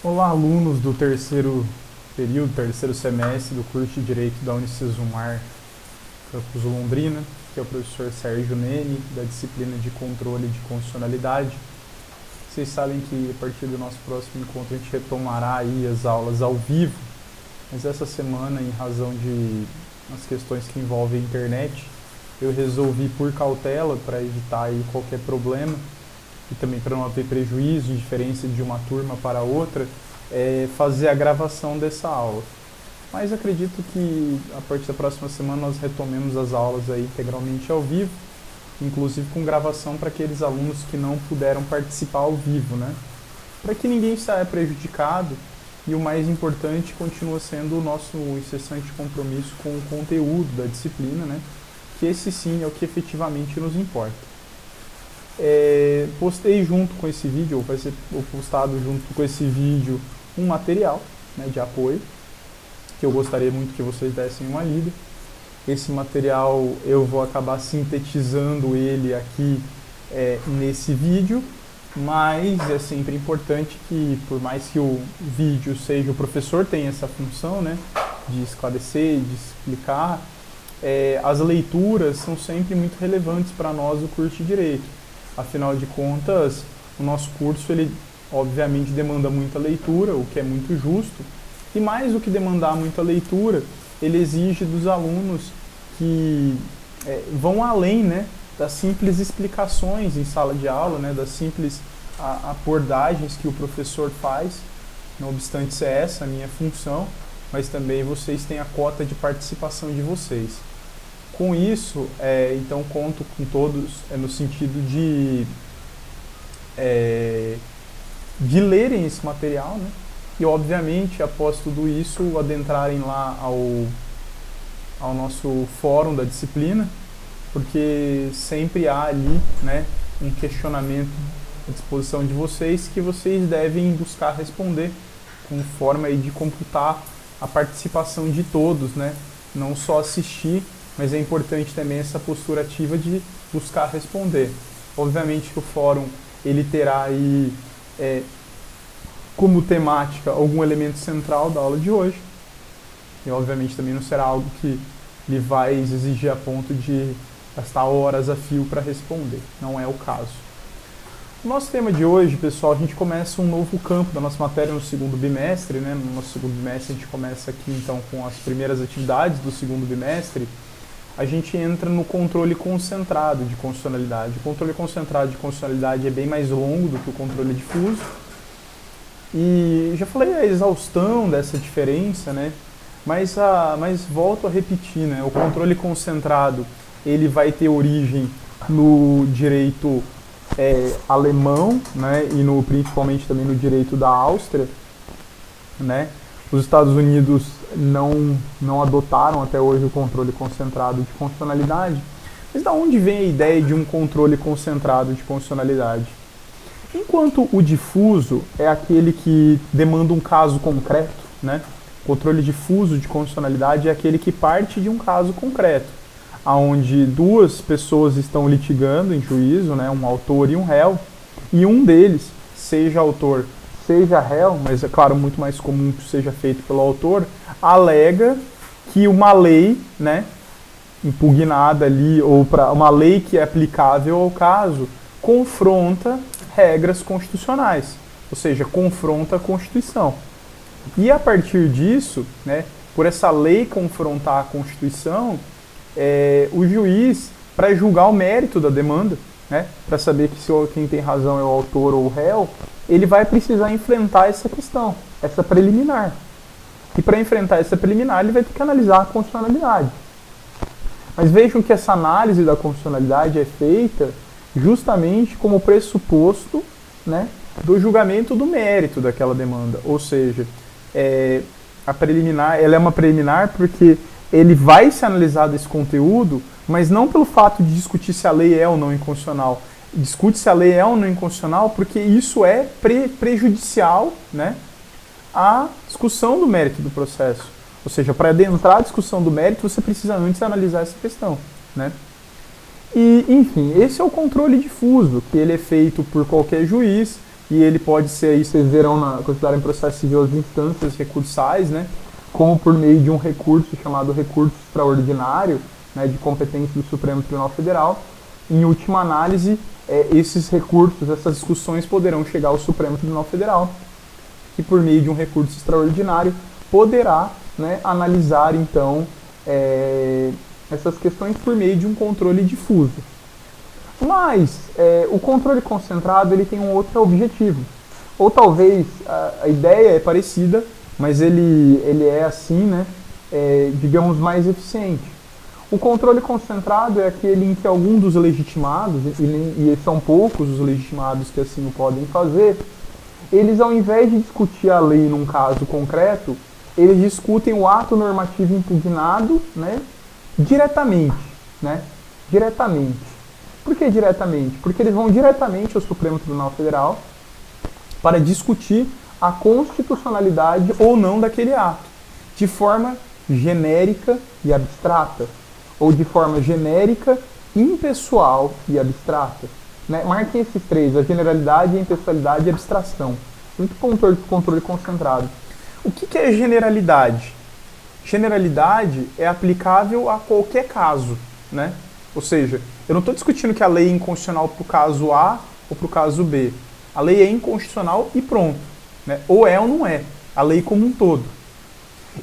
Olá, alunos do terceiro período, terceiro semestre do curso de Direito da Unicesumar Campus Londrina, que é o professor Sérgio Nene, da disciplina de Controle de Constitucionalidade. Vocês sabem que a partir do nosso próximo encontro a gente retomará aí as aulas ao vivo, mas essa semana, em razão de as questões que envolvem a internet, eu resolvi, por cautela, para evitar aí qualquer problema, e também para não ter prejuízo, diferença de uma turma para outra, fazer a gravação dessa aula. Mas acredito que a partir da próxima semana nós retomemos as aulas aí integralmente ao vivo, inclusive com gravação para aqueles alunos que não puderam participar ao vivo, né? Para que ninguém saia prejudicado, e o mais importante continua sendo o nosso incessante compromisso com o conteúdo da disciplina, né? Que esse sim é o que efetivamente nos importa. Postei junto com esse vídeo, ou vai ser postado junto com esse vídeo, um material, né, de apoio, que eu gostaria muito que vocês dessem uma lida. Esse material eu vou acabar sintetizando ele aqui nesse vídeo, mas é sempre importante que, por mais que o vídeo seja, o professor tem essa função, né, de esclarecer, de explicar, as leituras são sempre muito relevantes para nós do curso de Direito. Afinal de contas, o nosso curso, ele obviamente demanda muita leitura, o que é muito justo, e mais do que demandar muita leitura, ele exige dos alunos que vão além, né, das simples explicações em sala de aula, né, das simples abordagens que o professor faz. Não obstante ser essa a minha função, mas também vocês têm a cota de participação de vocês. Com isso, então conto com todos no sentido de lerem esse material, né? E obviamente, após tudo isso, adentrarem lá ao nosso fórum da disciplina, porque sempre há ali, né, um questionamento à disposição de vocês que vocês devem buscar responder, com forma aí de computar a participação de todos, né? Não só assistir, mas é importante também essa postura ativa de buscar responder. Obviamente que o fórum ele terá aí como temática algum elemento central da aula de hoje, e obviamente também não será algo que lhe vai exigir a ponto de gastar horas a fio para responder, não é o caso. O nosso tema de hoje, pessoal, a gente começa um novo campo da nossa matéria no segundo bimestre, né? No nosso segundo bimestre a gente começa aqui então com as primeiras atividades do segundo bimestre. A gente entra no controle concentrado de constitucionalidade. O controle concentrado de constitucionalidade é bem mais longo do que o controle difuso. E já falei a exaustão dessa diferença, né? Mas volto a repetir, né? O controle concentrado ele vai ter origem no direito alemão, né? E principalmente também no direito da Áustria, né? Os Estados Unidos não adotaram até hoje o controle concentrado de constitucionalidade. Mas da onde vem a ideia de um controle concentrado de constitucionalidade? Enquanto o difuso é aquele que demanda um caso concreto, né? O controle difuso de constitucionalidade é aquele que parte de um caso concreto, onde duas pessoas estão litigando em juízo, né? Um autor e um réu, e um deles, seja autor seja réu, mas é claro, muito mais comum que seja feito pelo autor, alega que uma lei, né, impugnada ali, ou para uma lei que é aplicável ao caso, confronta regras constitucionais, ou seja, confronta a Constituição. E a partir disso, né, por essa lei confrontar a Constituição, o juiz, para julgar o mérito da demanda, né, para saber que quem tem razão é o autor ou o réu, ele vai precisar enfrentar essa questão, essa preliminar. E para enfrentar essa preliminar, ele vai ter que analisar a constitucionalidade. Mas vejam que essa análise da constitucionalidade é feita justamente como pressuposto, né, do julgamento do mérito daquela demanda. Ou seja, a preliminar, ela é uma preliminar porque ele vai se analisar desse conteúdo, mas não pelo fato de discutir se a lei é ou não inconstitucional. Discute se a lei é ou não inconstitucional porque isso é prejudicial, né, à discussão do mérito do processo. Ou seja, para adentrar a discussão do mérito, você precisa antes analisar essa questão, né? E, enfim, esse é o controle difuso, que ele é feito por qualquer juiz e ele pode ser aí, vocês verão quando estudarem processo civil as instâncias recursais, né, como por meio de um recurso chamado recurso extraordinário, né, de competência do Supremo Tribunal Federal. Em última análise, esses recursos, essas discussões poderão chegar ao Supremo Tribunal Federal, que por meio de um recurso extraordinário poderá, né, analisar então essas questões por meio de um controle difuso. Mas o controle concentrado ele tem um outro objetivo. Ou talvez a ideia é parecida, mas ele é assim, né, digamos, mais eficiente. O controle concentrado é aquele em que algum dos legitimados, e são poucos os legitimados que assim o podem fazer, eles ao invés de discutir a lei num caso concreto, eles discutem o ato normativo impugnado, né, diretamente, né, diretamente. Por que diretamente? Porque eles vão diretamente ao Supremo Tribunal Federal para discutir a constitucionalidade ou não daquele ato, de forma genérica e abstrata, ou de forma genérica, impessoal e abstrata. Né? Marquem esses três, a generalidade, a impessoalidade e a abstração. Muito controle concentrado. O que é generalidade? Generalidade é aplicável a qualquer caso, né? Ou seja, eu não estou discutindo que a lei é inconstitucional para o caso A ou para o caso B. A lei é inconstitucional e pronto. Né? Ou é ou não é. A lei como um todo.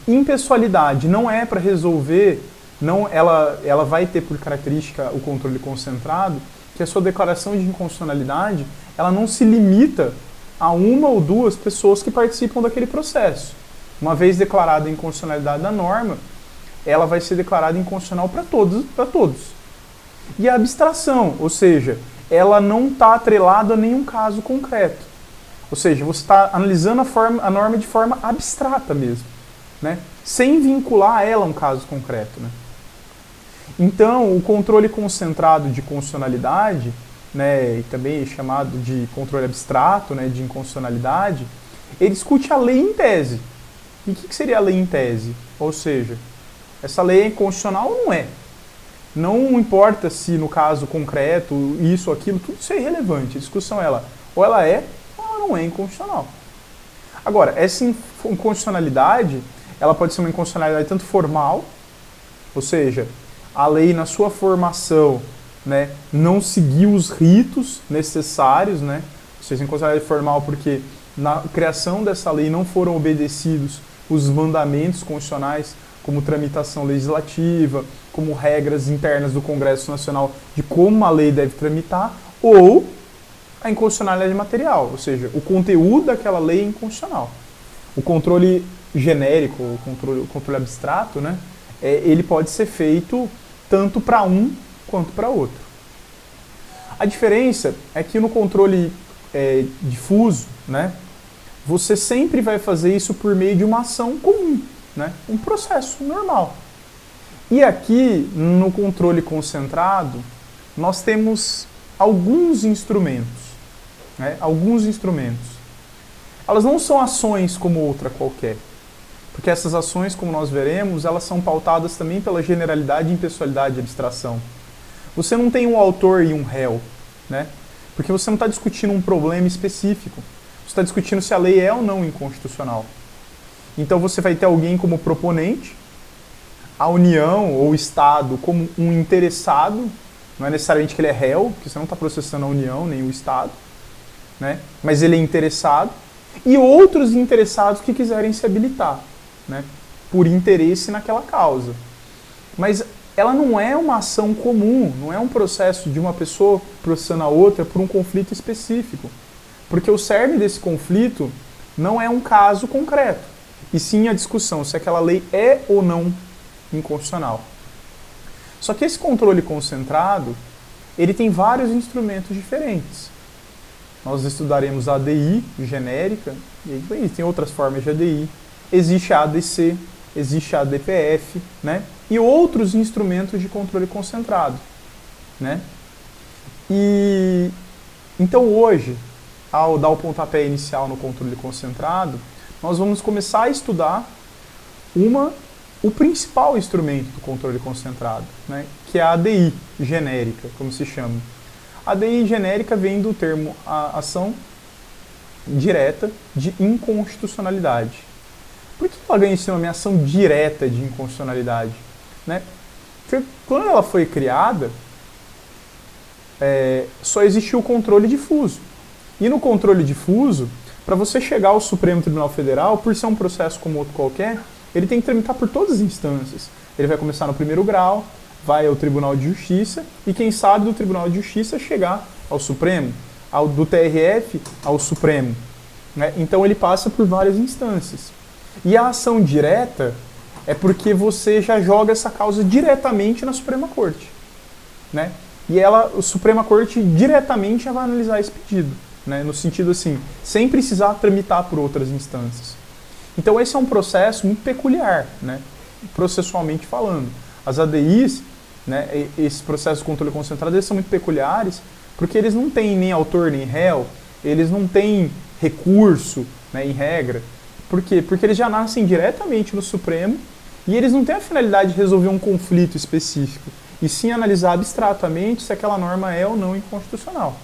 Impessoalidade não é para resolver, não, ela vai ter por característica o controle concentrado, que a sua declaração de inconstitucionalidade ela não se limita a uma ou duas pessoas que participam daquele processo. Uma vez declarada a inconstitucionalidade da norma, ela vai ser declarada inconstitucional para todos. E a abstração, ou seja, ela não está atrelada a nenhum caso concreto. Ou seja, você está analisando a norma de forma abstrata mesmo, né? Sem vincular ela a um caso concreto. Né? Então, o controle concentrado de constitucionalidade, né, e também chamado de controle abstrato, né, de inconstitucionalidade, ele discute a lei em tese. E o que seria a lei em tese? Ou seja, essa lei é inconstitucional ou não é? Não importa se no caso concreto, isso, aquilo, tudo isso é irrelevante. A discussão é ou ela é ou ela não é inconstitucional. Agora, essa inconstitucionalidade, ela pode ser uma inconstitucionalidade tanto formal, ou seja, a lei na sua formação, né, não seguiu os ritos necessários, né, ou seja, inconstitucionalidade formal porque na criação dessa lei não foram obedecidos os mandamentos constitucionais, como tramitação legislativa, como regras internas do Congresso Nacional de como uma lei deve tramitar, ou a inconstitucionalidade material, ou seja, o conteúdo daquela lei é inconstitucional. O controle genérico, o controle abstrato, né, ele pode ser feito tanto para um quanto para outro. A diferença é que no controle difuso, né, você sempre vai fazer isso por meio de uma ação comum, né, um processo normal. E aqui, no controle concentrado, nós temos alguns instrumentos. Né, alguns instrumentos. Elas não são ações como outra qualquer. Porque essas ações, como nós veremos, elas são pautadas também pela generalidade, impessoalidade e abstração. Você não tem um autor e um réu, né? Porque você não está discutindo um problema específico. Você está discutindo se a lei é ou não inconstitucional. Então você vai ter alguém como proponente, a União ou o Estado como um interessado, não é necessariamente que ele é réu, porque você não está processando a União nem o Estado, né? Mas ele é interessado, e outros interessados que quiserem se habilitar, né, por interesse naquela causa. Mas ela não é uma ação comum, não é um processo de uma pessoa processando a outra por um conflito específico. Porque o cerne desse conflito não é um caso concreto, e sim a discussão se aquela lei é ou não inconstitucional. Só que esse controle concentrado, ele tem vários instrumentos diferentes. Nós estudaremos a ADI genérica, e tem outras formas de ADI. Existe a ADC, existe a ADPF, né? E outros instrumentos de controle concentrado, né? E então hoje, ao dar o pontapé inicial no controle concentrado, nós vamos começar a estudar o principal instrumento do controle concentrado, né? Que é a ADI genérica, como se chama. A ADI genérica vem do termo ação direta de inconstitucionalidade. Por que ela ganha esse nome, ação direta de inconstitucionalidade? Né? Porque quando ela foi criada, só existiu o controle difuso. E no controle difuso, para você chegar ao Supremo Tribunal Federal, por ser um processo como outro qualquer, ele tem que tramitar por todas as instâncias. Ele vai começar no primeiro grau, vai ao Tribunal de Justiça, e quem sabe do Tribunal de Justiça chegar ao Supremo, do TRF ao Supremo. Né? Então ele passa por várias instâncias. E a ação direta é porque você já joga essa causa diretamente na Suprema Corte. Né? E a Suprema Corte diretamente já vai analisar esse pedido. Né? No sentido assim, sem precisar tramitar por outras instâncias. Então esse é um processo muito peculiar, né? Processualmente falando. As ADIs, né, esses processos de controle concentrado, eles são muito peculiares porque eles não têm nem autor nem réu, eles não têm recurso, né, em regra. Por quê? Porque eles já nascem diretamente no Supremo e eles não têm a finalidade de resolver um conflito específico, e sim analisar abstratamente se aquela norma é ou não inconstitucional.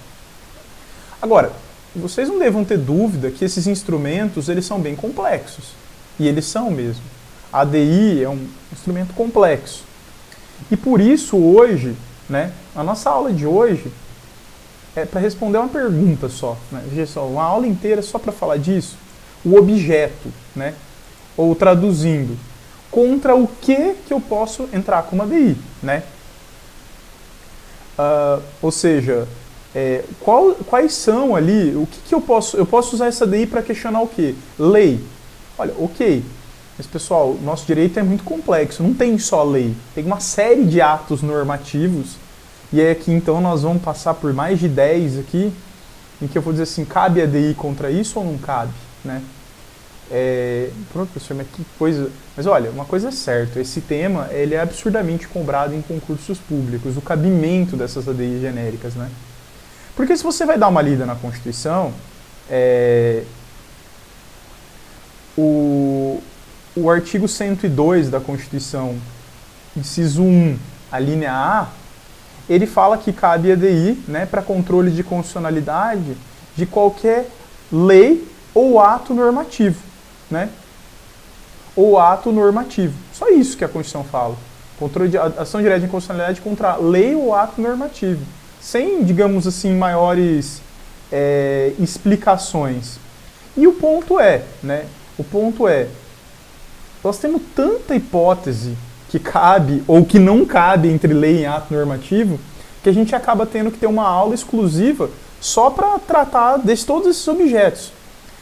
Agora, vocês não devam ter dúvida que esses instrumentos eles são bem complexos, e eles são mesmo. A ADI é um instrumento complexo. E por isso hoje, né, a nossa aula de hoje é para responder uma pergunta só. Né? Veja só, uma aula inteira só para falar disso. O objeto, né? Ou traduzindo, contra o que eu posso entrar com uma ADI, né? Ou seja, quais são ali, o que eu posso usar essa ADI para questionar o quê? Lei. Olha, ok, mas pessoal, nosso direito é muito complexo, não tem só lei, tem uma série de atos normativos, e é aqui então nós vamos passar por mais de 10 aqui, em que eu vou dizer assim, cabe ADI contra isso ou não cabe? Né? Pronto, professor, mas que coisa... Mas olha, uma coisa é certa, esse tema ele é absurdamente cobrado em concursos públicos, o cabimento dessas ADIs genéricas, né? Porque se você vai dar uma lida na Constituição, o artigo 102 da Constituição, inciso 1, a linha A, ele fala que cabe ADI, né, para controle de constitucionalidade de qualquer lei ou ato normativo, né? Ou ato normativo. Só isso que a Constituição fala. Controle de ação direta de inconstitucionalidade contra lei ou ato normativo. Sem, digamos assim, maiores explicações. E o ponto né? O ponto nós temos tanta hipótese que cabe ou que não cabe entre lei e ato normativo, que a gente acaba tendo que ter uma aula exclusiva só para tratar de todos esses objetos.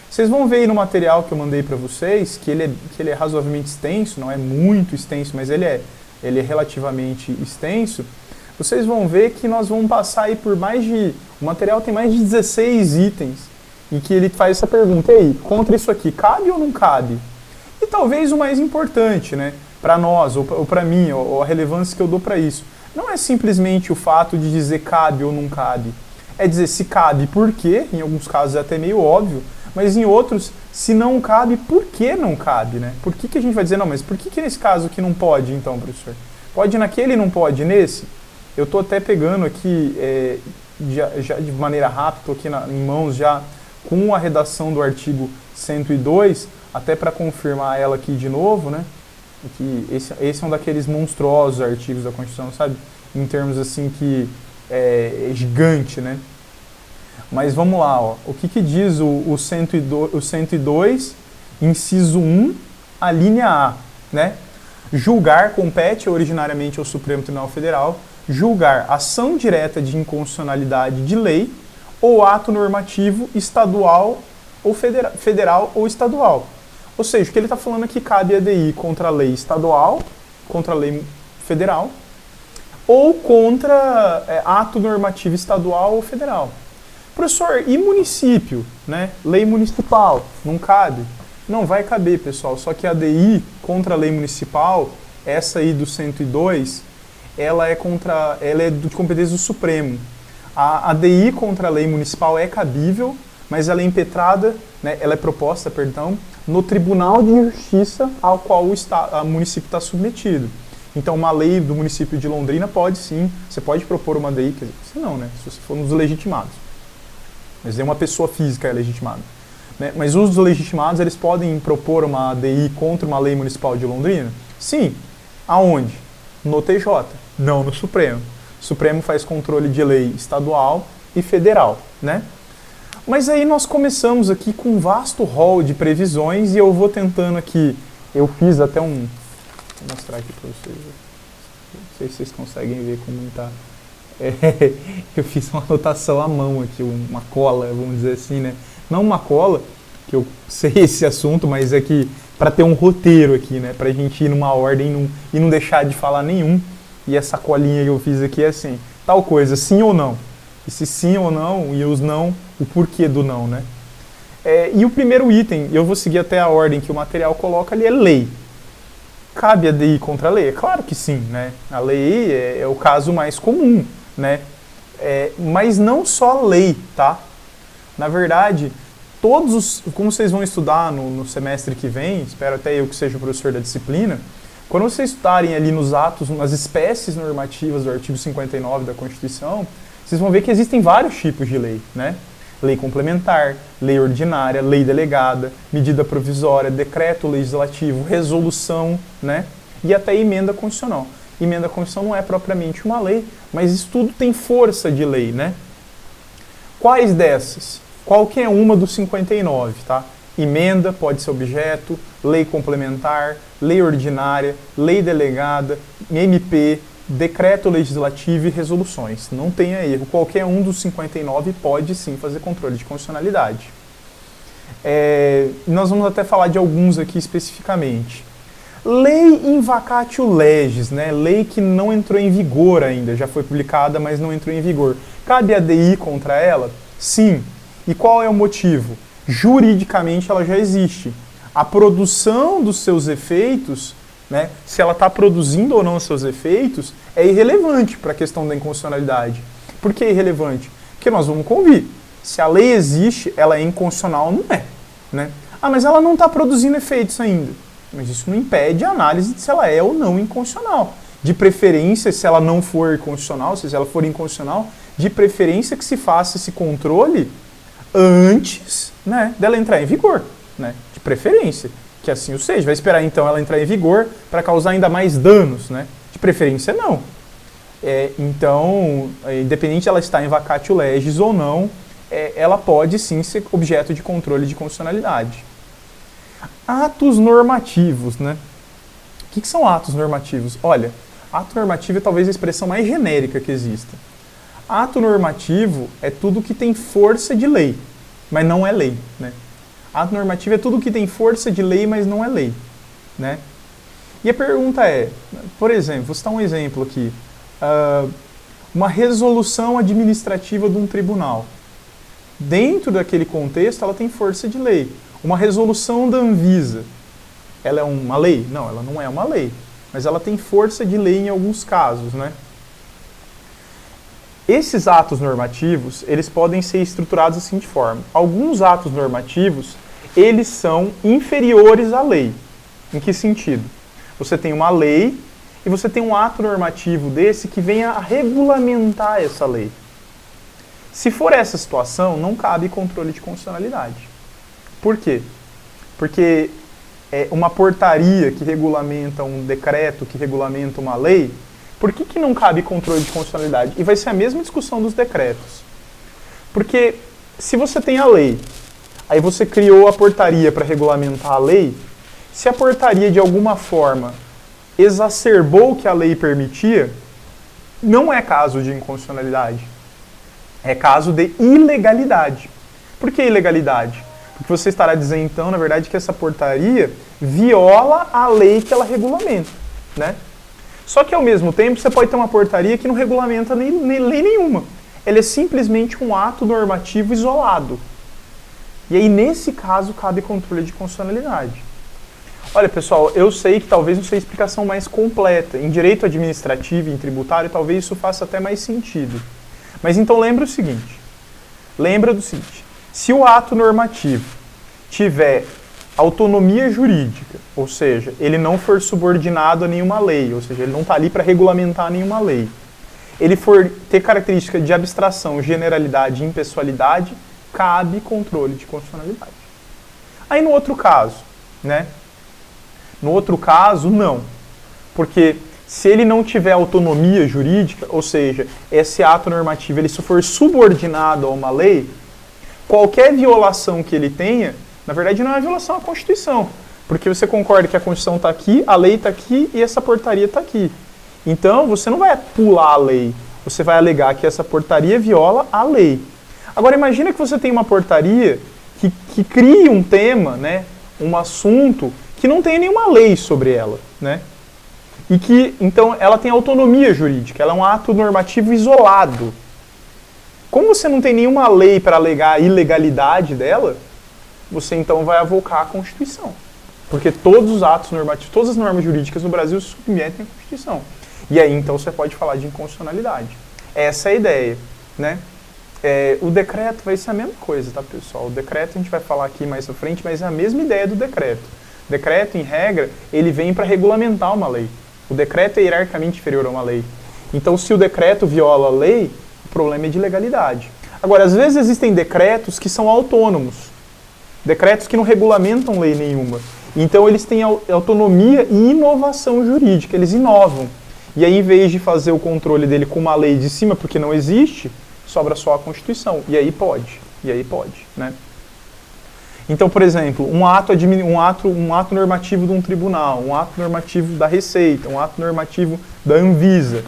Vocês vão ver aí no material que eu mandei para vocês, que ele é razoavelmente extenso, não é muito extenso, mas ele é relativamente extenso. Vocês vão ver que nós vamos passar aí por o material tem mais de 16 itens, em que ele faz essa pergunta, e aí, contra isso aqui, cabe ou não cabe? E talvez o mais importante, né, para nós, ou para mim, ou a relevância que eu dou para isso, não é simplesmente o fato de dizer cabe ou não cabe, é dizer se cabe por quê, em alguns casos é até meio óbvio, mas em outros, se não cabe, por que não cabe, né? Por que a gente vai dizer, não, mas por que nesse caso aqui não pode, então, professor? Pode naquele e não pode nesse? Eu estou até pegando aqui, já de maneira rápida, estou aqui em mãos já com a redação do artigo 102, até para confirmar ela aqui de novo, né? Que esse é um daqueles monstruosos artigos da Constituição, sabe? Em termos assim que é gigante, né? Mas vamos lá, ó. O que diz o 102, inciso 1, a linha A, né? Julgar compete originariamente ao Supremo Tribunal Federal julgar ação direta de inconstitucionalidade de lei ou ato normativo estadual ou federal ou estadual. Ou seja, o que ele está falando aqui cabe ADI contra a lei estadual, contra a lei federal, ou contra ato normativo estadual ou federal. Professor, e município, né? Lei municipal, não cabe? Não vai caber, pessoal, só que a ADI contra a lei municipal, essa aí do 102, ela é de competência do Supremo. A ADI contra a lei municipal é cabível, mas ela é impetrada, né, ela é proposta, perdão, no Tribunal de Justiça ao qual o município está submetido. Então, uma lei do município de Londrina pode sim, você pode propor uma ADI, quer dizer, você não, né, se você for um dos legitimados. Mas é uma pessoa física legitimada. né? Mas os legitimados, eles podem propor uma ADI contra uma lei municipal de Londrina? Sim. Aonde? No TJ, não no Supremo. O Supremo faz controle de lei estadual e federal, né? Mas aí nós começamos aqui com um vasto rol de previsões e eu vou tentando aqui, eu fiz até um... Vou mostrar aqui para vocês. Não sei se vocês conseguem ver como está. Eu fiz uma anotação à mão aqui, uma cola, vamos dizer assim, né? Não uma cola, que eu sei esse assunto, mas é que para ter um roteiro aqui, né? Para a gente ir numa ordem e não deixar de falar nenhum. E essa colinha que eu fiz aqui é assim, tal coisa, sim ou não? E se sim ou não, e os não, o porquê do não, né? E o primeiro item, eu vou seguir até a ordem que o material coloca ali, é lei. Cabe a ADI contra a lei? É claro que sim, né? A lei é o caso mais comum, né? Mas não só lei, tá? Na verdade, como vocês vão estudar no semestre que vem, espero até eu que seja o professor da disciplina, quando vocês estudarem ali nos atos, nas espécies normativas do artigo 59 da Constituição, vocês vão ver que existem vários tipos de lei, né? Lei complementar, lei ordinária, lei delegada, medida provisória, decreto legislativo, resolução, né? E até emenda constitucional. Emenda constitucional não é propriamente uma lei, mas isso tudo tem força de lei, né? Quais dessas? Qualquer uma dos 59, tá? Emenda pode ser objeto, lei complementar, lei ordinária, lei delegada, MP, decreto legislativo e resoluções. Não tenha erro, qualquer um dos 59 pode sim fazer controle de constitucionalidade. Nós vamos até falar de alguns aqui especificamente. Lei in vacatio legis, né? Lei que não entrou em vigor ainda, já foi publicada, mas não entrou em vigor. Cabe ADI contra ela? Sim. E qual é o motivo? Juridicamente ela já existe. A produção dos seus efeitos, né, se ela está produzindo ou não os seus efeitos, é irrelevante para a questão da inconstitucionalidade. Por que irrelevante? Porque nós vamos convir. Se a lei existe, ela é inconstitucional, não é. Né? Ah, mas ela não está produzindo efeitos ainda. Mas isso não impede a análise de se ela é ou não inconstitucional. De preferência, se ela não for constitucional, se ela for inconstitucional, de preferência que se faça esse controle antes, né, dela entrar em vigor. Né? De preferência. Que assim o seja. Vai esperar então ela entrar em vigor para causar ainda mais danos, né? De preferência não. Então, independente de ela estar em vacatio legis ou não, ela pode sim ser objeto de controle de constitucionalidade. Atos normativos, né? O que são atos normativos? Olha, ato normativo é talvez a expressão mais genérica que exista. Ato normativo é tudo que tem força de lei, mas não é lei, né? Ato normativo é tudo que tem força de lei, mas não é lei, né? E a pergunta é, por exemplo, vou citar um exemplo aqui, uma resolução administrativa de um tribunal. Dentro daquele contexto, ela tem força de lei. Uma resolução da Anvisa, ela é uma lei? Não, ela não é uma lei, mas ela tem força de lei em alguns casos, né? Esses atos normativos, eles podem ser estruturados da seguinte forma. Alguns atos normativos, eles são inferiores à lei. Em que sentido? Você tem uma lei e você tem um ato normativo desse que venha a regulamentar essa lei. Se for essa situação, não cabe controle de constitucionalidade. Por quê? Porque uma portaria que regulamenta um decreto, que regulamenta uma lei, por que não cabe controle de constitucionalidade? E vai ser a mesma discussão dos decretos. Porque se você tem a lei, aí você criou a portaria para regulamentar a lei, se a portaria de alguma forma exacerbou o que a lei permitia, não é caso de inconstitucionalidade. É caso de ilegalidade. Por que ilegalidade? Porque você estará dizendo, então, na verdade, que essa portaria viola a lei que ela regulamenta, né? Só que, ao mesmo tempo, você pode ter uma portaria que não regulamenta nem lei nenhuma. Ela é simplesmente um ato normativo isolado. E aí, nesse caso, cabe controle de constitucionalidade. Olha, pessoal, eu sei que talvez não seja a explicação mais completa. Em direito administrativo e em tributário, talvez isso faça até mais sentido. Mas então lembra do seguinte, se o ato normativo tiver autonomia jurídica, ou seja, ele não for subordinado a nenhuma lei, ou seja, ele não está ali para regulamentar nenhuma lei, ele for ter característica de abstração, generalidade e impessoalidade, cabe controle de constitucionalidade. Aí no outro caso, né? No outro caso, não. Porque se ele não tiver autonomia jurídica, ou seja, esse ato normativo ele se for subordinado a uma lei, qualquer violação que ele tenha, na verdade não é violação à Constituição. Porque você concorda que a Constituição está aqui, a lei está aqui e essa portaria está aqui. Então, você não vai pular a lei. Você vai alegar que essa portaria viola a lei. Agora, imagina que você tem uma portaria que cria um tema, né, um assunto, que não tem nenhuma lei sobre ela, né? E que, então, ela tem autonomia jurídica, ela é um ato normativo isolado. Como você não tem nenhuma lei para alegar a ilegalidade dela, você então vai avocar a Constituição. Porque todos os atos normativos, todas as normas jurídicas no Brasil se submetem à Constituição. E aí, então, você pode falar de inconstitucionalidade. Essa é a ideia, né? O decreto vai ser a mesma coisa, tá, pessoal? O decreto a gente vai falar aqui mais à frente, mas é a mesma ideia do decreto. O decreto, em regra, ele vem para regulamentar uma lei. O decreto é hierarquicamente inferior a uma lei. Então, se o decreto viola a lei, o problema é de legalidade. Agora, às vezes existem decretos que são autônomos. Decretos que não regulamentam lei nenhuma. Então, eles têm autonomia e inovação jurídica, eles inovam. E aí, em vez de fazer o controle dele com uma lei de cima, porque não existe, sobra só a Constituição. E aí pode, né? Então, por exemplo, um ato normativo de um tribunal, um ato normativo da Receita, um ato normativo da Anvisa.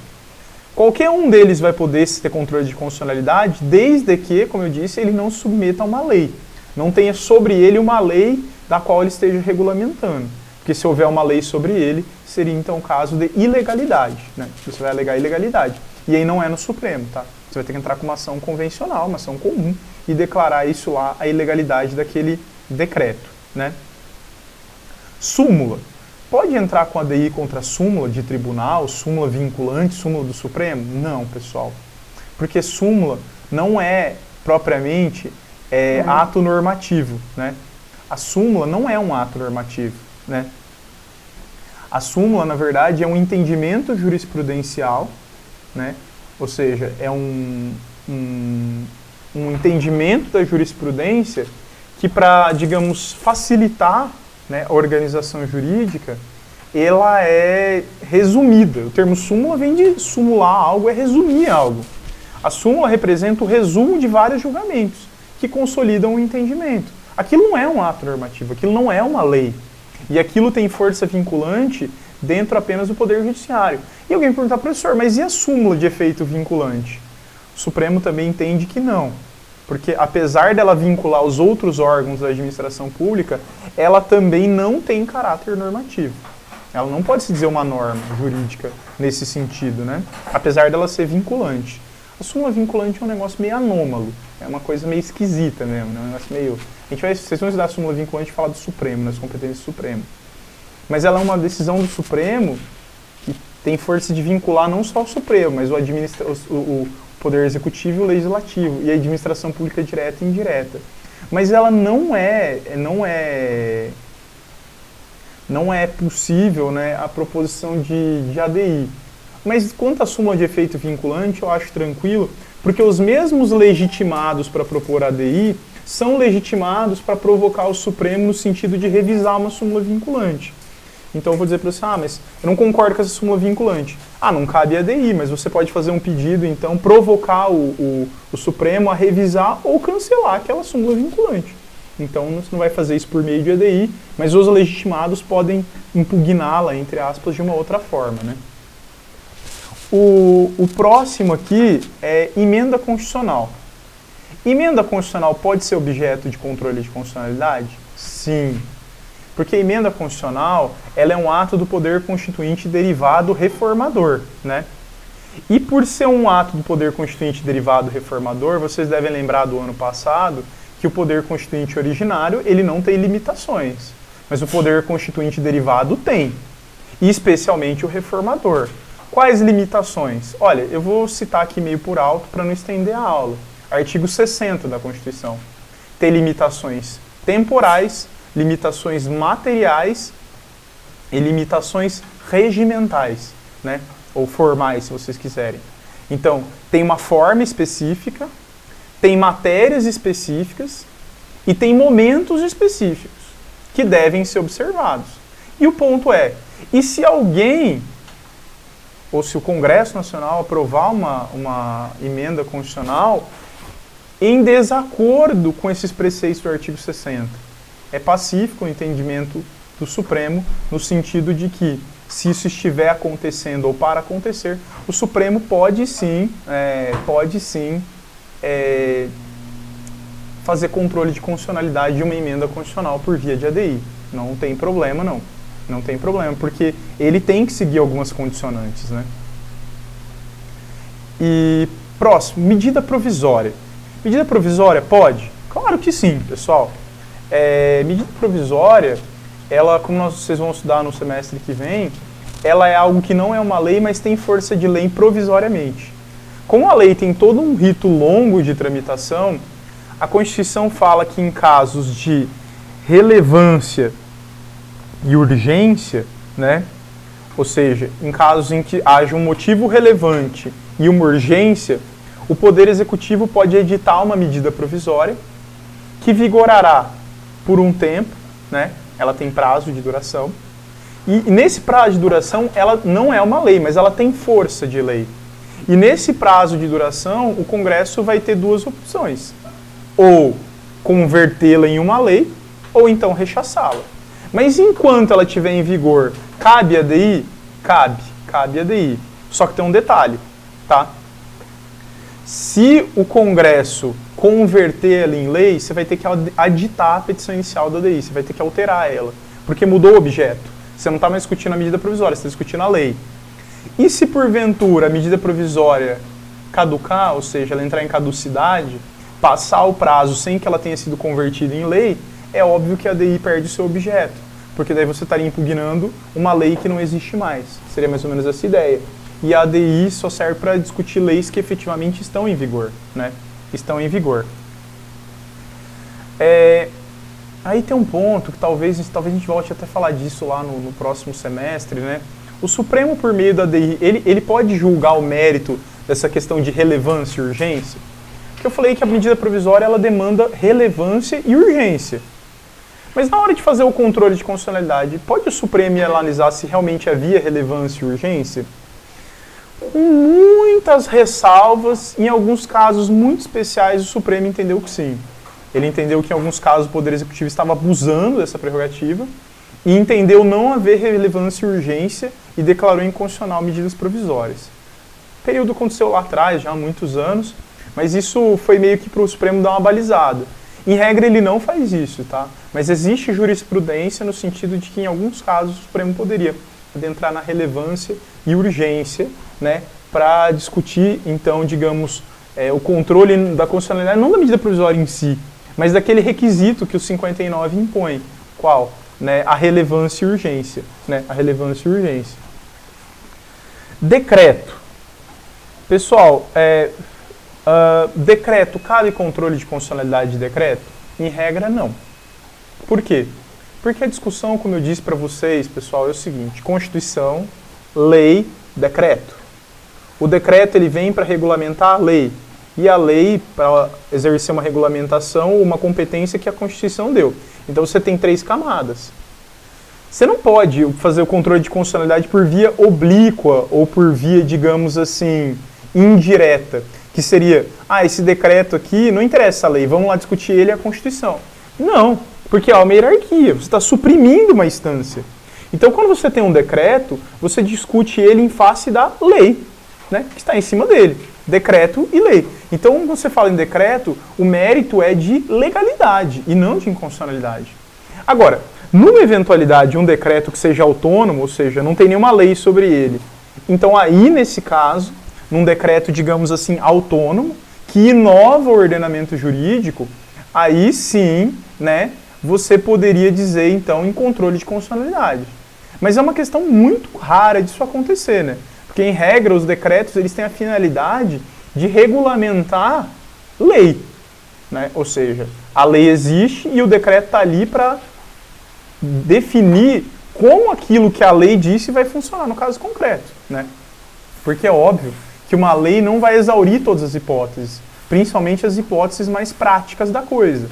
Qualquer um deles vai poder ter controle de constitucionalidade, desde que, como eu disse, ele não se submeta a uma lei. Não tenha sobre ele uma lei da qual ele esteja regulamentando. Porque se houver uma lei sobre ele, seria então o caso de ilegalidade, né? Você vai alegar ilegalidade. E aí não é no Supremo, tá? Você vai ter que entrar com uma ação convencional, uma ação comum, e declarar isso lá, a ilegalidade daquele decreto, né? Súmula. Pode entrar com ADI contra súmula de tribunal, súmula vinculante, súmula do Supremo? Não, pessoal. Porque súmula não é propriamente ato normativo, né? A súmula não é um ato normativo, né? A súmula, na verdade, é um entendimento jurisprudencial, né? Ou seja, é um entendimento da jurisprudência que, para, digamos, facilitar, né, a organização jurídica, ela é resumida. O termo súmula vem de sumular algo, é resumir algo. A súmula representa o resumo de vários julgamentos que consolidam o entendimento. Aquilo não é um ato normativo, aquilo não é uma lei. E aquilo tem força vinculante dentro apenas do Poder Judiciário. E alguém perguntar, professor, mas e a súmula de efeito vinculante? O Supremo também entende que não. Porque apesar dela vincular os outros órgãos da administração pública, ela também não tem caráter normativo. Ela não pode se dizer uma norma jurídica nesse sentido, né? Apesar dela ser vinculante. A súmula vinculante é um negócio meio anômalo. É uma coisa meio esquisita mesmo, né? Um negócio meio... Vocês vão estudar a súmula vinculante e falar do Supremo, das competências do Supremo. Mas ela é uma decisão do Supremo que tem força de vincular não só o Supremo, mas o Poder Executivo e o Legislativo, e a administração pública direta e indireta. Mas ela não é possível, né, a proposição de ADI. Mas quanto à súmula de efeito vinculante, eu acho tranquilo, porque os mesmos legitimados para propor ADI são legitimados para provocar o Supremo no sentido de revisar uma súmula vinculante. Então eu vou dizer para você, mas eu não concordo com essa súmula vinculante. Não cabe ADI, mas você pode fazer um pedido, então, provocar o Supremo a revisar ou cancelar aquela súmula vinculante. Então você não vai fazer isso por meio de ADI, mas os legitimados podem impugná-la, entre aspas, de uma outra forma, né? O próximo aqui é emenda constitucional. Emenda constitucional pode ser objeto de controle de constitucionalidade? Sim. Porque a emenda constitucional, ela é um ato do poder constituinte derivado reformador, né? E por ser um ato do poder constituinte derivado reformador, vocês devem lembrar do ano passado que o poder constituinte originário, ele não tem limitações. Mas o poder constituinte derivado tem. E especialmente o reformador. Quais limitações? Olha, eu vou citar aqui meio por alto para não estender a aula. Artigo 60 da Constituição. Tem limitações temporais, limitações materiais e limitações regimentais, né? Ou formais, se vocês quiserem. Então, tem uma forma específica, tem matérias específicas e tem momentos específicos. que devem ser observados. E o ponto é, e se alguém, ou se o Congresso Nacional aprovar uma emenda constitucional em desacordo com esses preceitos do artigo 60? É pacífico o entendimento do Supremo, no sentido de que, se isso estiver acontecendo ou para acontecer, o Supremo pode sim fazer controle de constitucionalidade de uma emenda constitucional por via de ADI. Não tem problema, não. Não tem problema, porque ele tem que seguir algumas condicionantes, né? E próximo, medida provisória. Medida provisória pode? Claro que sim, pessoal. Medida provisória, ela, como vocês vão estudar no semestre que vem, ela é algo que não é uma lei, mas tem força de lei provisoriamente. Como a lei tem todo um rito longo de tramitação, a Constituição fala que em casos de relevância e urgência, né? Ou seja, em casos em que haja um motivo relevante e uma urgência, o Poder Executivo pode editar uma medida provisória que vigorará por um tempo, né? Ela tem prazo de duração. E nesse prazo de duração, ela não é uma lei, mas ela tem força de lei. E nesse prazo de duração, o Congresso vai ter duas opções. Ou convertê-la em uma lei, ou então rechaçá-la. Mas enquanto ela estiver em vigor, cabe ADI? Cabe ADI. Só que tem um detalhe, tá? Se o Congresso converter ela em lei, você vai ter que aditar a petição inicial da ADI, você vai ter que alterar ela, porque mudou o objeto. Você não está mais discutindo a medida provisória, você está discutindo a lei. E se porventura a medida provisória caducar, ou seja, ela entrar em caducidade, passar o prazo sem que ela tenha sido convertida em lei, é óbvio que a ADI perde o seu objeto, porque daí você estaria impugnando uma lei que não existe mais. Seria mais ou menos essa ideia. E a ADI só serve para discutir leis que efetivamente estão em vigor, né? Estão em vigor. Aí tem um ponto que talvez a gente volte até a falar disso lá no próximo semestre, né? O Supremo, por meio da ADI, ele pode julgar o mérito dessa questão de relevância e urgência? Porque eu falei que a medida provisória ela demanda relevância e urgência. Mas na hora de fazer o controle de constitucionalidade, pode o Supremo analisar se realmente havia relevância e urgência? Com muitas ressalvas, em alguns casos muito especiais, o Supremo entendeu que sim. Ele entendeu que em alguns casos o Poder Executivo estava abusando dessa prerrogativa e entendeu não haver relevância e urgência e declarou inconstitucional medidas provisórias. O período aconteceu lá atrás, já há muitos anos, mas isso foi meio que para o Supremo dar uma balizada. Em regra, ele não faz isso, tá? Mas existe jurisprudência no sentido de que em alguns casos o Supremo poderia adentrar na relevância e urgência, né, para discutir, então, digamos, o controle da constitucionalidade, não da medida provisória em si, mas daquele requisito que o 59 impõe. Qual? Né, a relevância e urgência. Né, a relevância e urgência. Decreto. Pessoal, decreto, cabe controle de constitucionalidade de decreto? Em regra, não. Por quê? Porque a discussão, como eu disse para vocês, pessoal, é o seguinte: Constituição, lei, decreto. O decreto ele vem para regulamentar a lei. E a lei, para exercer uma regulamentação, uma competência que a Constituição deu. Então você tem 3 camadas. Você não pode fazer o controle de constitucionalidade por via oblíqua ou por via, digamos assim, indireta. Que seria, esse decreto aqui, não interessa a lei, vamos lá discutir ele e a Constituição. Não, porque há uma hierarquia, você está suprimindo uma instância. Então, quando você tem um decreto, você discute ele em face da lei, né, que está em cima dele. Decreto e lei. Então, quando você fala em decreto, o mérito é de legalidade e não de inconstitucionalidade. Agora, numa eventualidade, um decreto que seja autônomo, ou seja, não tem nenhuma lei sobre ele, então aí, nesse caso, num decreto, digamos assim, autônomo, que inova o ordenamento jurídico, aí sim, né, você poderia dizer, então, em controle de constitucionalidade. Mas é uma questão muito rara disso acontecer, né? Porque, em regra, os decretos eles têm a finalidade de regulamentar lei, né? Ou seja, a lei existe e o decreto está ali para definir como aquilo que a lei disse vai funcionar no caso concreto, né? Porque é óbvio que uma lei não vai exaurir todas as hipóteses, principalmente as hipóteses mais práticas da coisa.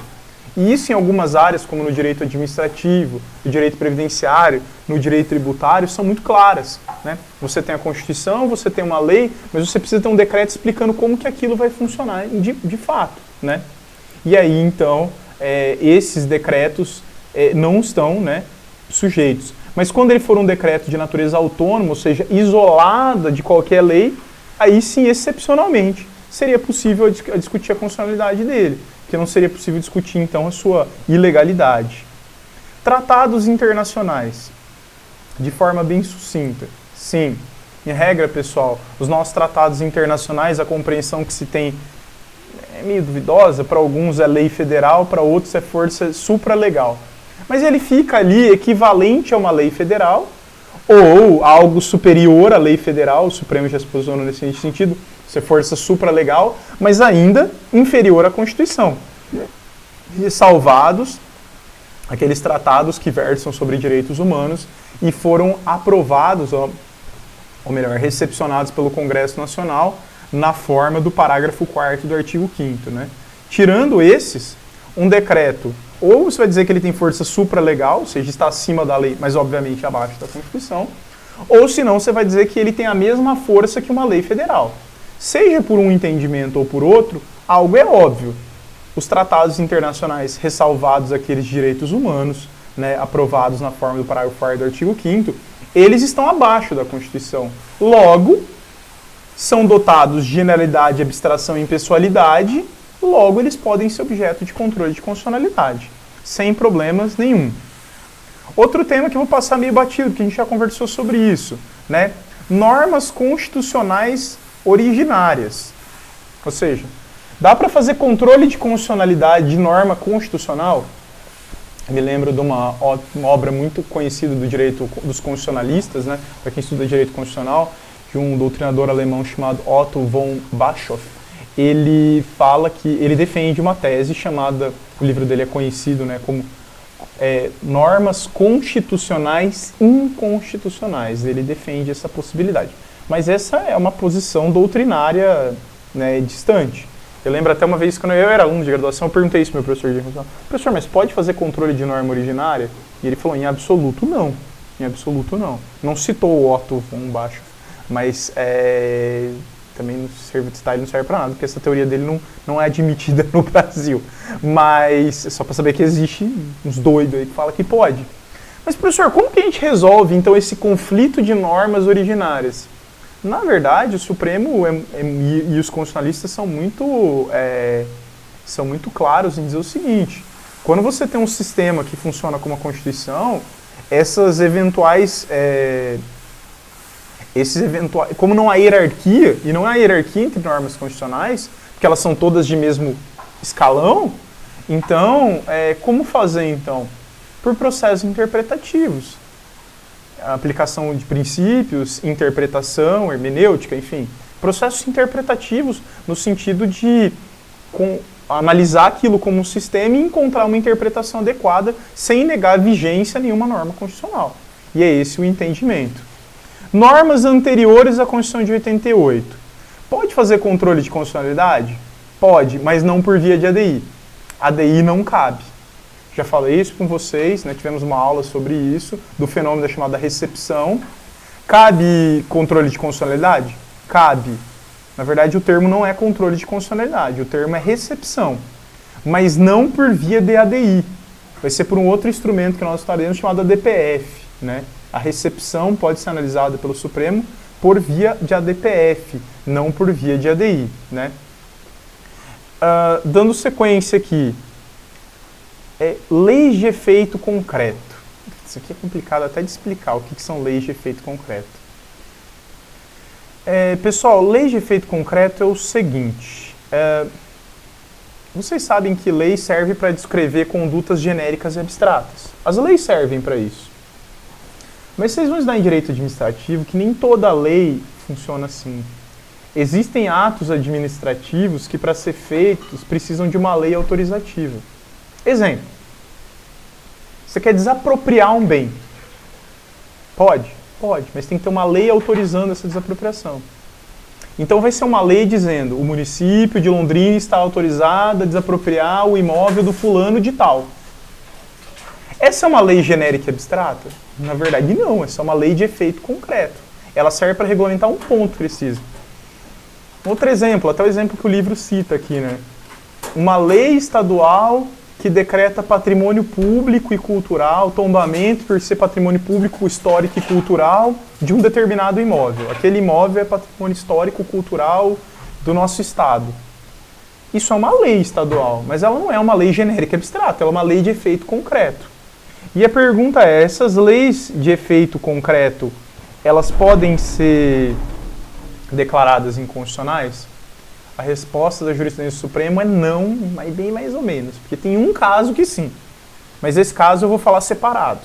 E isso em algumas áreas, como no direito administrativo, no direito previdenciário, no direito tributário, são muito claras, né? Você tem a Constituição, você tem uma lei, mas você precisa ter um decreto explicando como que aquilo vai funcionar de fato, né? E aí, então, esses decretos não estão, né, sujeitos. Mas quando ele for um decreto de natureza autônoma, ou seja, isolada de qualquer lei, aí sim, excepcionalmente, seria possível discutir a constitucionalidade dele, que não seria possível discutir, então, a sua ilegalidade. Tratados internacionais, de forma bem sucinta. Sim, em regra, pessoal, os nossos tratados internacionais, a compreensão que se tem é meio duvidosa, para alguns é lei federal, para outros é força supralegal. Mas ele fica ali equivalente a uma lei federal, ou algo superior à lei federal, o Supremo já se posicionou nesse sentido, ser força supralegal, mas ainda inferior à Constituição. E salvados aqueles tratados que versam sobre direitos humanos e foram aprovados, ou melhor, recepcionados pelo Congresso Nacional na forma do parágrafo 4º do artigo 5º, né? Tirando esses, um decreto, ou você vai dizer que ele tem força supralegal, ou seja, está acima da lei, mas obviamente abaixo da Constituição, ou senão você vai dizer que ele tem a mesma força que uma lei federal. Seja por um entendimento ou por outro, algo é óbvio. Os tratados internacionais ressalvados aqueles direitos humanos, né, aprovados na forma do parágrafo 4º do artigo 5º, eles estão abaixo da Constituição. Logo, são dotados de generalidade, abstração e impessoalidade, logo eles podem ser objeto de controle de constitucionalidade, sem problemas nenhum. Outro tema que eu vou passar meio batido, porque a gente já conversou sobre isso, né? Normas constitucionais originárias. Ou seja, dá para fazer controle de constitucionalidade de norma constitucional? Eu me lembro de uma obra muito conhecida do direito dos constitucionalistas, né? Para quem estuda direito constitucional, de um doutrinador alemão chamado Otto von Bischoff. Ele fala que ele defende uma tese chamada, o livro dele é conhecido, né, como normas constitucionais inconstitucionais. Ele defende essa possibilidade. Mas essa é uma posição doutrinária, né, distante. Eu lembro até uma vez, quando eu era aluno de graduação, eu perguntei isso ao meu professor de graduação: professor, mas pode fazer controle de norma originária? E ele falou: em absoluto não. Em absoluto não. Não citou o Otto von Bischoff, mas também não serve de style, não serve para nada, porque essa teoria dele não é admitida no Brasil. Mas, só para saber que existe uns doidos aí que falam que pode. Mas, professor, como que a gente resolve, então, esse conflito de normas originárias? Na verdade, o Supremo e os constitucionalistas são muito claros em dizer o seguinte: quando você tem um sistema que funciona como a Constituição, como não há hierarquia, e não há hierarquia entre normas constitucionais, porque elas são todas de mesmo escalão, então, como fazer, então? Por processos interpretativos. A aplicação de princípios, interpretação, hermenêutica, enfim. Processos interpretativos no sentido de analisar aquilo como um sistema e encontrar uma interpretação adequada sem negar vigência a nenhuma norma constitucional. E é esse o entendimento. Normas anteriores à Constituição de 88. Pode fazer controle de constitucionalidade? Pode, mas não por via de ADI. ADI não cabe. Já falei isso com vocês, né? Tivemos uma aula sobre isso, do fenômeno da chamada recepção. Cabe controle de constitucionalidade? Cabe. Na verdade, o termo não é controle de constitucionalidade, o termo é recepção. Mas não por via de ADI. Vai ser por um outro instrumento que nós estaremos chamado ADPF, né? A recepção pode ser analisada pelo Supremo por via de ADPF, não por via de ADI, né? Dando sequência aqui, leis de efeito concreto. Isso aqui é complicado até de explicar o que são leis de efeito concreto. Pessoal, leis de efeito concreto é o seguinte: vocês sabem que lei serve para descrever condutas genéricas e abstratas. As leis servem para isso. Mas vocês vão estudar em direito administrativo que nem toda lei funciona assim. Existem atos administrativos que, para ser feitos, precisam de uma lei autorizativa. Exemplo: você quer desapropriar um bem. Pode? Pode, mas tem que ter uma lei autorizando essa desapropriação. Então vai ser uma lei dizendo: o município de Londrina está autorizado a desapropriar o imóvel do fulano de tal. Essa é uma lei genérica e abstrata? Na verdade, não. Essa é uma lei de efeito concreto. Ela serve para regulamentar um ponto preciso. Outro exemplo, até o exemplo que o livro cita aqui, né? Uma lei estadual que decreta patrimônio público e cultural, tombamento por ser patrimônio público, histórico e cultural de um determinado imóvel. Aquele imóvel é patrimônio histórico, cultural do nosso estado. Isso é uma lei estadual, mas ela não é uma lei genérica e abstrata, ela é uma lei de efeito concreto. E a pergunta é, essas leis de efeito concreto, elas podem ser declaradas inconstitucionais? A resposta da jurisprudência suprema é não, mas bem mais ou menos. Porque tem um caso que sim. Mas esse caso eu vou falar separado.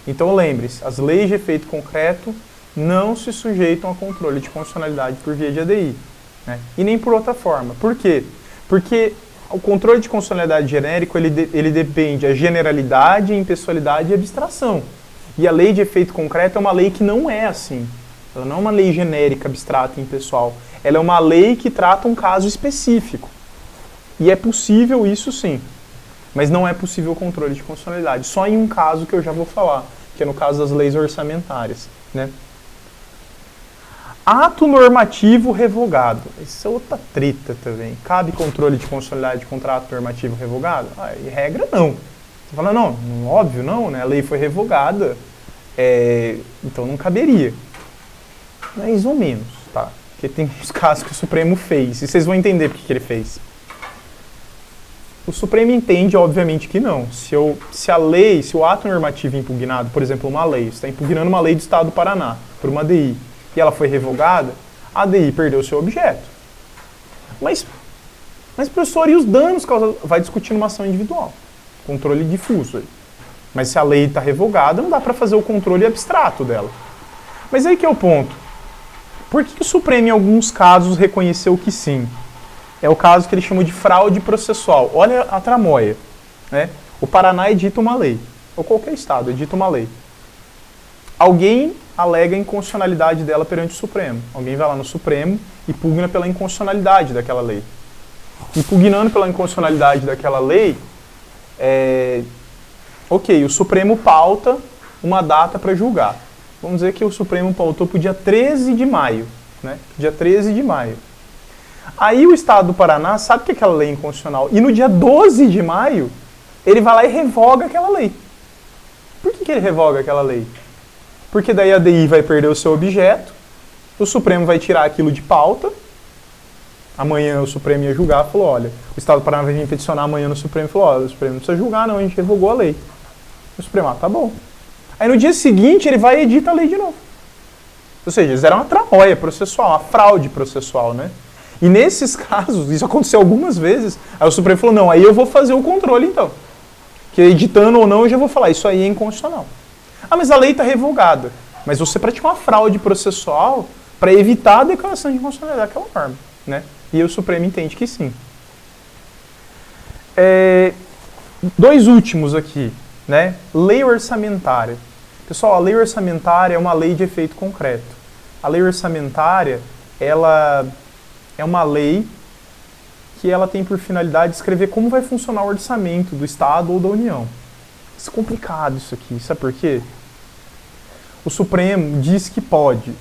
Então lembre-se, as leis de efeito concreto não se sujeitam a controle de constitucionalidade por via de ADI. Né? E nem por outra forma. Por quê? Porque o controle de constitucionalidade genérico, ele depende da generalidade, impessoalidade e abstração. E a lei de efeito concreto é uma lei que não é assim. Ela não é uma lei genérica, abstrata e impessoal. Ela é uma lei que trata um caso específico. E é possível isso sim. Mas não é possível o controle de constitucionalidade. Só em um caso que eu já vou falar, que é no caso das leis orçamentárias. Né? Ato normativo revogado. Isso é outra treta também. Cabe controle de constitucionalidade contra ato normativo revogado? Em regra, não. Você fala, não, óbvio não, né? A lei foi revogada, então não caberia. Mais ou menos, tá? Porque tem uns casos que o Supremo fez, e vocês vão entender por que ele fez. O Supremo entende, obviamente, que não. Se o ato normativo impugnado, por exemplo, uma lei, você está impugnando uma lei do Estado do Paraná, por uma ADI, e ela foi revogada, a ADI perdeu o seu objeto. Mas professor, e os danos causados? Vai discutir numa ação individual. Controle difuso aí. Mas se a lei está revogada, não dá para fazer o controle abstrato dela. Mas aí que é o ponto. Por que o Supremo, em alguns casos, reconheceu que sim? É o caso que ele chamou de fraude processual. Olha a tramóia. Né? O Paraná edita uma lei. Ou qualquer estado edita uma lei. Alguém alega a inconstitucionalidade dela perante o Supremo. Alguém vai lá no Supremo e pugna pela inconstitucionalidade daquela lei. Impugnando pela inconstitucionalidade daquela lei, o Supremo pauta uma data para julgar. Vamos dizer que o Supremo pautou para o dia 13 de maio. Né? Dia 13 de maio. Aí o Estado do Paraná sabe que aquela lei é inconstitucional. E no dia 12 de maio, ele vai lá e revoga aquela lei. Por que ele revoga aquela lei? Porque daí a ADI vai perder o seu objeto, o Supremo vai tirar aquilo de pauta. Amanhã o Supremo ia julgar e falou, olha, o Estado do Paraná vai vir peticionar amanhã no Supremo e falou, olha, o Supremo não precisa julgar não, a gente revogou a lei. O Supremo, tá bom. Aí no dia seguinte ele vai e edita a lei de novo. Ou seja, eles eram uma tramóia processual, uma fraude processual, né? E nesses casos, isso aconteceu algumas vezes, aí o Supremo falou, não, aí eu vou fazer o controle então. Que editando ou não, eu já vou falar, isso aí é inconstitucional. Ah, mas a lei está revogada. Mas você praticou uma fraude processual para evitar a declaração de inconstitucionalidade daquela norma. Né? E o Supremo entende que sim. Dois últimos aqui. Né? Lei orçamentária. Pessoal, a lei orçamentária é uma lei de efeito concreto. A lei orçamentária, ela é uma lei que ela tem por finalidade descrever como vai funcionar o orçamento do Estado ou da União. Isso é complicado isso aqui, sabe por quê? O Supremo diz que pode,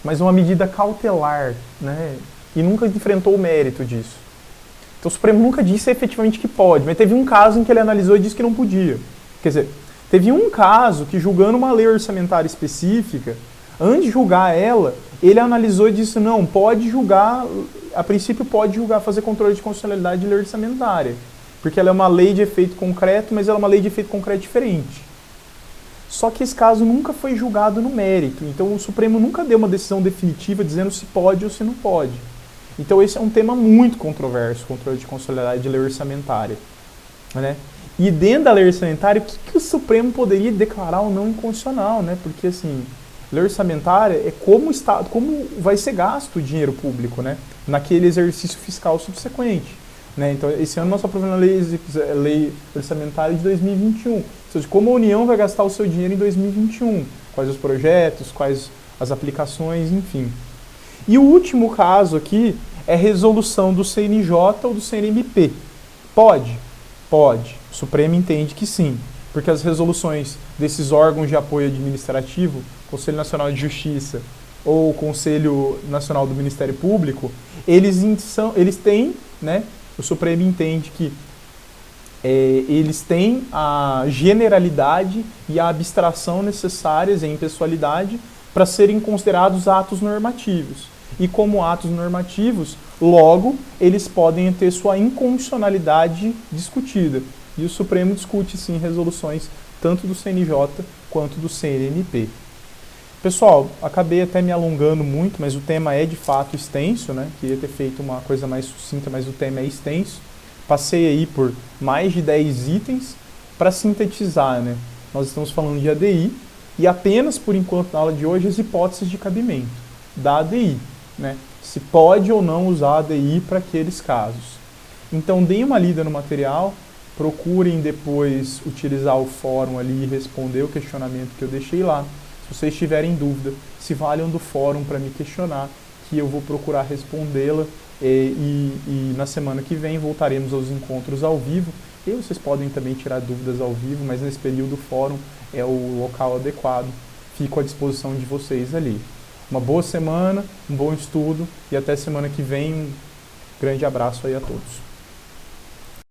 mas uma medida cautelar, né? E nunca enfrentou o mérito disso. Então o Supremo nunca disse efetivamente que pode, mas teve um caso em que ele analisou e disse que não podia. Quer dizer, teve um caso que, julgando uma lei orçamentária específica, antes de julgar ela, ele analisou e disse, não, pode julgar, a princípio pode julgar, fazer controle de constitucionalidade de lei orçamentária. Porque ela é uma lei de efeito concreto, mas ela é uma lei de efeito concreto diferente. Só que esse caso nunca foi julgado no mérito. Então o Supremo nunca deu uma decisão definitiva dizendo se pode ou se não pode. Então esse é um tema muito controverso, controle de constitucionalidade de lei orçamentária. Né? E dentro da lei orçamentária, o que o Supremo poderia declarar ou não inconstitucional? Né? Porque assim, lei orçamentária é como vai ser gasto o dinheiro público, né? Naquele exercício fiscal subsequente. Né? Então, esse ano nós estamos aprovando a lei orçamentária de 2021. Ou seja, como a União vai gastar o seu dinheiro em 2021. Quais os projetos, quais as aplicações, enfim. E o último caso aqui é resolução do CNJ ou do CNMP. Pode? Pode. O Supremo entende que sim, porque as resoluções desses órgãos de apoio administrativo, Conselho Nacional de Justiça ou Conselho Nacional do Ministério Público, eles têm, né, o Supremo entende que eles têm a generalidade e a abstração necessárias em impessoalidade para serem considerados atos normativos. E como atos normativos, logo, eles podem ter sua inconstitucionalidade discutida. E o Supremo discute, sim, resoluções tanto do CNJ quanto do CNMP. Pessoal, acabei até me alongando muito, mas o tema é de fato extenso, né? Queria ter feito uma coisa mais sucinta, mas o tema é extenso. Passei aí por mais de 10 itens para sintetizar, né? Nós estamos falando de ADI e apenas, por enquanto, na aula de hoje, as hipóteses de cabimento da ADI, né? Se pode ou não usar a ADI para aqueles casos. Então, deem uma lida no material, procurem depois utilizar o fórum ali e responder o questionamento que eu deixei lá. Se vocês tiverem dúvida, se valham do fórum para me questionar, que eu vou procurar respondê-la e na semana que vem voltaremos aos encontros ao vivo. E vocês podem também tirar dúvidas ao vivo, mas nesse período o fórum é o local adequado. Fico à disposição de vocês ali. Uma boa semana, um bom estudo e até semana que vem. Um grande abraço aí a todos.